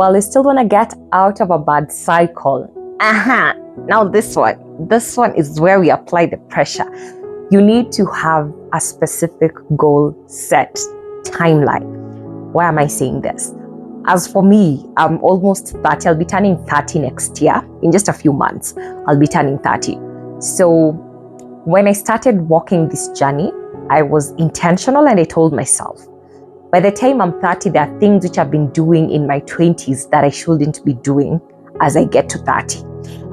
Well, you still want to get out of a bad cycle. Now this one is where we apply the pressure. You need to have a specific goal set, timeline. Why am I saying this? As for me, I'm almost 30. I'll be turning 30 next year. In just a few months, I'll be turning 30. So when I started walking this journey, I was intentional and I told myself, by the time I'm 30, there are things which I've been doing in my 20s that I shouldn't be doing as I get to 30.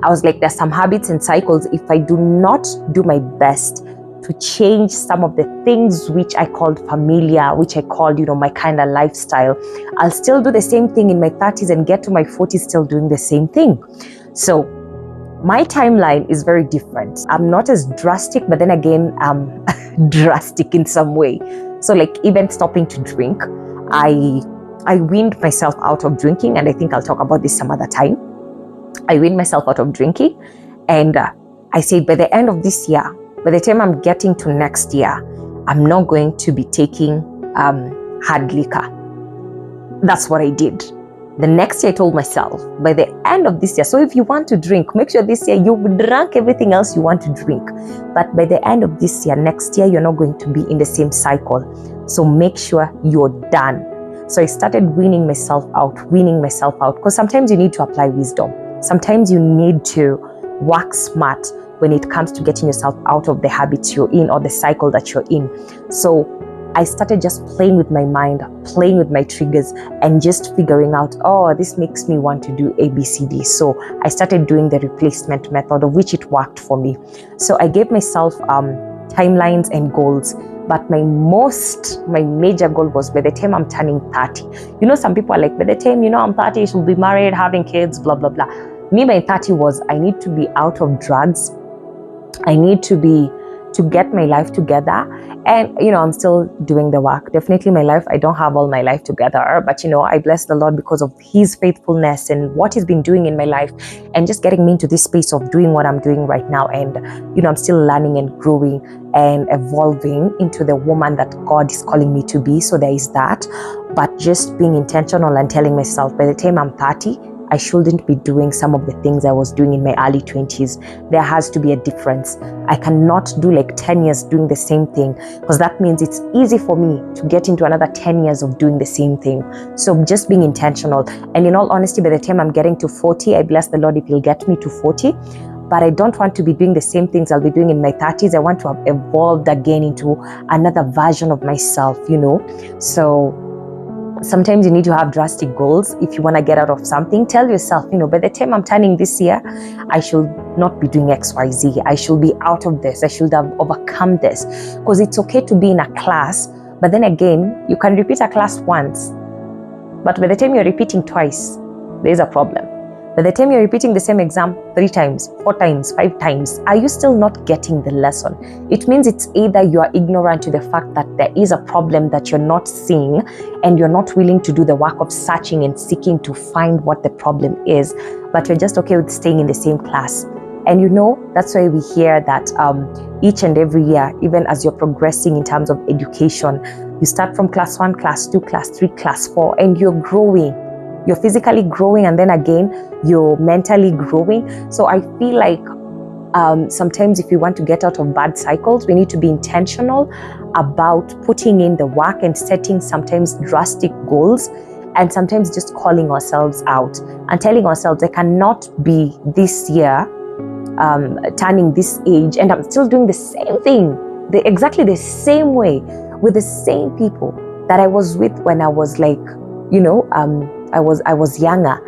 I was like, there's some habits and cycles. If I do not do my best to change some of the things which I called familiar, which I called, my kind of lifestyle, I'll still do the same thing in my 30s and get to my 40s still doing the same thing. So my timeline is very different. I'm not as drastic, but then again, I'm drastic in some way. So like even stopping to drink, I weaned myself out of drinking, and I think I'll talk about this some other time. I weaned myself out of drinking, and I said by the end of this year, by the time I'm getting to next year, I'm not going to be taking hard liquor. That's what I did. The next year I told myself, by the end of this year, so if you want to drink, make sure this year you've drunk everything else you want to drink. But by the end of this year, next year, you're not going to be in the same cycle. So make sure you're done. So I started weaning myself out, because sometimes you need to apply wisdom. Sometimes you need to work smart when it comes to getting yourself out of the habits you're in or the cycle that you're in. So I started just playing with my mind, playing with my triggers, and just figuring out, this makes me want to do A, B, C, D. So I started doing the replacement method, of which it worked for me. So I gave myself timelines and goals. But my major goal was by the time I'm turning 30. Some people are like, by the time, I'm 30, I should be married, having kids, blah, blah, blah. Me, by 30 was, I need to be out of drugs. I need to get my life together. And, I'm still doing the work. Definitely my life, I don't have all my life together, but, I bless the Lord because of his faithfulness and what he's been doing in my life and just getting me into this space of doing what I'm doing right now. And, I'm still learning and growing and evolving into the woman that God is calling me to be. So there is that, but just being intentional and telling myself by the time I'm 30, I shouldn't be doing some of the things I was doing in my early 20s. There has to be a difference. I cannot do like 10 years doing the same thing, because that means it's easy for me to get into another 10 years of doing the same thing. So just being intentional. And in all honesty, by the time I'm getting to 40, I bless the Lord if he'll get me to 40. But I don't want to be doing the same things I'll be doing in my 30s. I want to have evolved again into another version of myself, So sometimes you need to have drastic goals. If you want to get out of something, tell yourself, by the time I'm turning this year, I should not be doing XYZ. I should be out of this. I should have overcome this. Because it's okay to be in a class, but then again, you can repeat a class once. But by the time you're repeating twice, there's a problem. By the time you're repeating the same exam 3 times, 4 times, 5 times, are you still not getting the lesson? It means it's either you are ignorant to the fact that there is a problem that you're not seeing and you're not willing to do the work of searching and seeking to find what the problem is, but you're just okay with staying in the same class. And that's why we hear that each and every year, even as you're progressing in terms of education, you start from class 1, class 2, class 3, class 4, and you're growing. You're physically growing, and then again, you're mentally growing. So I feel like sometimes if we want to get out of bad cycles, we need to be intentional about putting in the work and setting sometimes drastic goals, and sometimes just calling ourselves out and telling ourselves, I cannot be this year turning this age and I'm still doing the same thing, exactly the same way, with the same people that I was with when I was like, I was younger.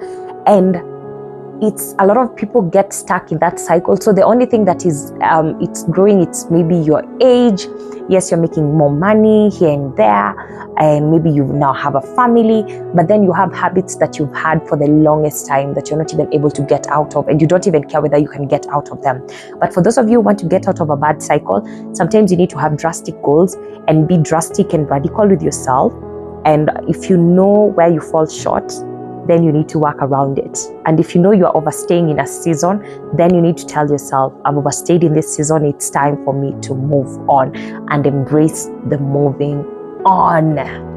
And it's a lot of people get stuck in that cycle. So the only thing that is it's growing, it's maybe your age. Yes, you're making more money here and there, and maybe you now have a family, but then you have habits that you've had for the longest time that you're not even able to get out of, and you don't even care whether you can get out of them. But for those of you who want to get out of a bad cycle, sometimes you need to have drastic goals and be drastic and radical with yourself. And if you know where you fall short, then you need to work around it. And if you know you are overstaying in a season, then you need to tell yourself, I've overstayed in this season, it's time for me to move on and embrace the moving on.